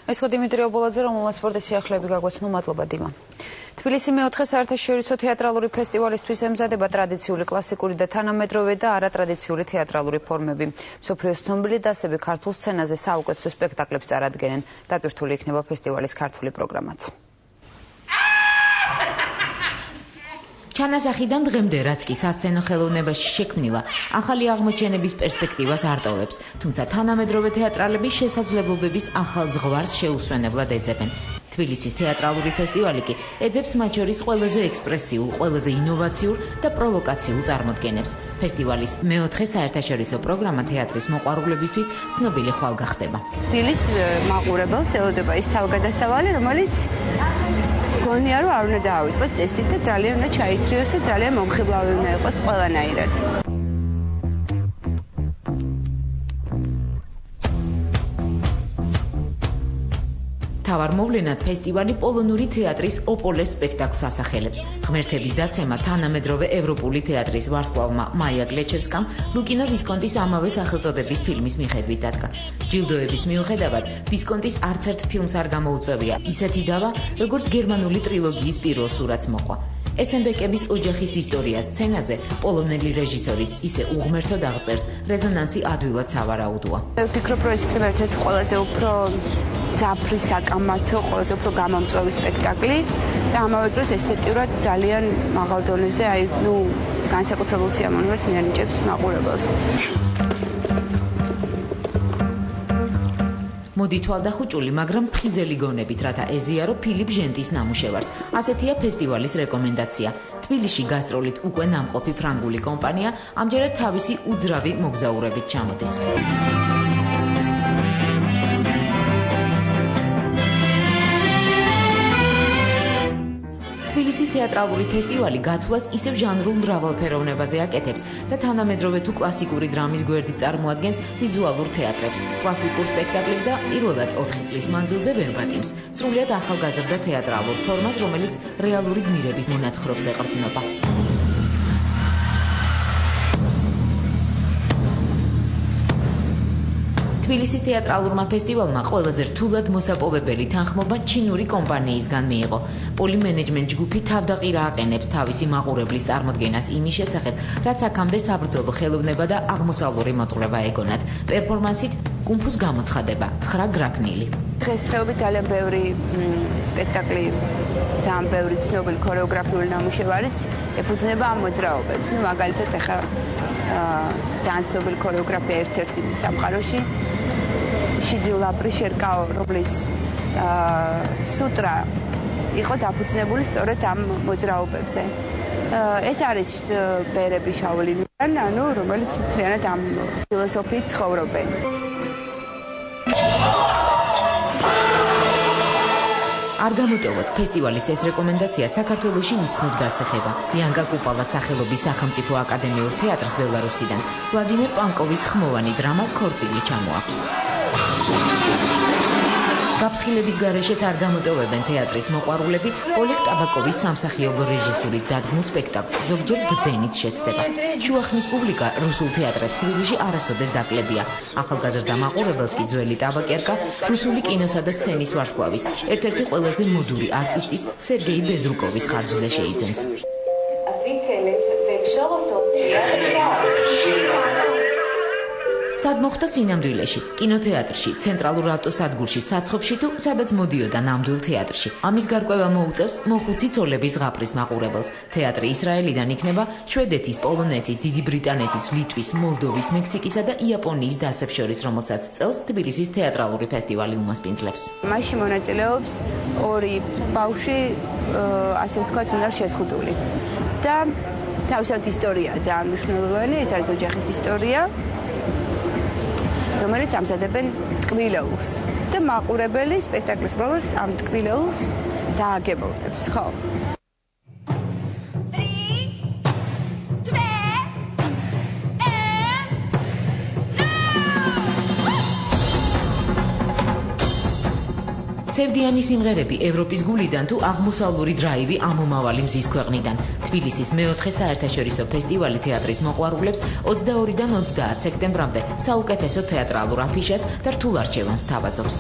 ეს ხო დიმიტრი ობოლაძე, რომელმაც სპორტის სიახლეები გაგვეცნო. მადლობა დიმა. თბილისი მეოთხე საერთაშორისო თეატრალური ფესტივალისთვის ემზადება ტრადიციული, კლასიკური და თანამედროვე და არატრადიციული თეატრალური ფორმები. მსოფლიოს ცნობილი დასები ქართულ სცენაზე საუკეთესო სპექტაკლებს წარადგენენ. დატვირთული იქნება ფესტივალის ქართული პროგრამაც. ჩანასახიდან დღემდე, რაც კი სასცენო ხელოვნებაში შექმნილა, ახალი აღმოჩენების პერსპექტივას არ ტოვებს, თუმცა თანამედროვე თეატრალები შესაძლებლობების ახალ ზღვარს შეუსვენებლად ეძებენ. თბილისის თეატრალური ფესტივალი კი ეძებს მათ შორის ყველაზე ექსპრესიულ, ყველაზე ინოვაციურ და პროვოკაციულ წარმოდგენებს. ფესტივალის მეოთხე საერთაშორისო პროგრამა თეატრის მოყვარულებისთვის ცნობილი ხვალ გახდება. თბილისის მაყურებელს ელოდება ის თავგადასავალი, რომელიც გონია რომ არ უნდა დაავიწყოს წესით და ძალიან უნდა ჩაითრიოს და ძალიან მომხიბლავი უნდა იყოს ყველანაირად. თავარ მოვლენად ფესტივალი პოლონური თეატრის ოპოლეს სპექტაკლს ასახელებს. ღმერთების დაცემა თანამედროვე ევროპული თეატრის ვარსკვლავმა მაია გლეჩევსკამ ლუკინო ვისკონტის ამავე სახელწოდების ფილმის მიხედვით დადგა. ჯილდოების მიუხედავად, ვისკონტის არც ერთ ფილმს არ გამოუწევია ისეთი დავა, როგორც გერმანული ტრილოგიის პირველ სურათს მოყვა. ესენბეკების ოჯახის ისტორია სცენაზე პოლონელი რეჟისორიც ისე უღმერთოდ აღწერს, რეზონანსი ადვილად სავარაუდოა. ვფიქრობ, რომ ეს იქნება ერთ-ერთი ყველაზე უფრო ძაფრი საკამათო, ყველაზე უფრო გამომწვევი სპექტაკლი და ამავე დროს ესთეტიურად ძალიან მაღალ დონეზე, განსაკუთრებულ სიამოვნებას მიანიჭებს მაყურებელს. მოდი თვალდახუჭული, მაგრამ ფხიზელი გონებით, რათა ეზიარო ფილიპ ჟენტის ნამუშევარს. ასეთია ფესტივალის რეკომენდაცია. თბილისში გასტროლით უკვე ნამყოფი ფრანგული კომპანია ამჯერად თავისი უძრავი მოგზაურებით ჩამოდის. თბილისის თეატრალური ფესტივალი გათვლას ისევ ჟანრულ მრავალფეროვნებაზე აკეთებს და თანამედროვე თუ კლასიკური დრამის გვერდით წარმოადგენს ვიზუალურ თეატრებს, პლასტიკურ სპექტაკლებს და პირველად 4 წლის მანძილზე ვერბატიმს, სრულიად ახალგაზრდა თეატრალურ ფორმას, რომელიც რეალური გმირების მონათხრობს ეყრდნობა. თბილისის თეატრალურმა ფესტივალმა ყველაზე რთულად მოსაპოვებელი თანხმობა ჩინური კომპანიისგან მიიღო. პოლი მენეჯმენტ ჯგუფი თავდაყირა აყენებს თავისი მაყურებლის წარმოდგენას იმის შესახებ, რაც აქამდე საბრძოლო ხელოვნება და აღმოსავლური მოძღვრება ეგონათ. პერფორმანსით კუნფუს გამოცხადება 9 გრაკნილი. დღესდღეობით ძალიან ბევრი სპექტაკლი, ძალიან ბევრი ცნობილი ქორეოგრაფიული ნამუშევარიც ეფუძნება ამ მოძრაობებს. მაგალითად, ახლა ძალიან ცნობილი ქორეოგრაფია ერთ-ერთი სამყაროში შიდილაპრი შერკაო, რომლის სუტრა იყო დაფუძნებული სწორედ ამ მოძრაობებზე. ეს არის ბერები შაოლინიდან, რომელიც მთლიანად ამ ფილოსოფიით ცხოვრობენ. არ გამოტოვოთ, ფესტივალის ეს რეკომენდაცია საქართველოში უცნობ დასახება. იანკა კუპალას სახელობის სახელმწიფო აკადემიურ თეატრს ბელარუსიდან ვლადიმერ პანკოვის ხმოვანი დრამა ქორწილი ჩამოაქვს. გაფრთხილების გარეშეც არ გამოტოვებენ თეატრის მოყვარულები ოლეგ ტაბაკოვის სამსახიობო რეჟისურით დადგმულ სპექტაკლს, ზოგჯერ ბრძენით შეცდება. შუახნის პუბლიკა რუსულ თეატრებს თბილისში არასოდეს დაკლებია. ახალგაზრდა მაყურებელს კი ძველი ტაბაკერკა რუსული კინოსა და სცენის ვარსკვლავის, ერთ-ერთი ყველაზე მოდური არტისტის სერგეი ბეზრუკოვის ხარჯზე შეიძენს. სად მოხდა სინამდვილეში, კინოთეატრში, ცენტრალურ ავტოსადგურში, საცხობში თუ სადაც მოდიოდა ნამდვილ თეატრში. ამის გარკვევა მოუწევს მოხუცი ცოლების ზღაპრის მაყურებელს. თეატრი ისრაელიდან იქნება შვედეთის, პოლონეთის, დიდი ბრიტანეთის, ლიტვის, მოლდოვის, მექსიკისა და იაპონიის დასებს შორის, რომელსაც წელს თბილისის თეატრალური ფესტივალი უმასპინძლებს. მასში მონაწილეობს 2 ბავშვი, ასე ვთქვათ, უნდა შეზღუდული. და თავისად ისტორია ძალიან მნიშვნელოვანი, ეს არის ოჯახის ისტორია, რომელიც ამზადებენ ტკბილეულს და მაყურებელი სპექტაკლის ბოლოს ამ ტკბილეულს დააგებოვნებს, ხო? სევდიანი სიმღერები ევროპის გულიდან თუ აღმოსავლური დრაივი ამომავალი მზის ქვეყნიდან. თბილისის მეოთხე საერთაშორისო ფესტივალი თეატრის მოყვარულებს 22-დან 30 სექტემბრამდე საუკეთესო თეატრალურ აფიშას და რთულ არჩევანს თავაზობს.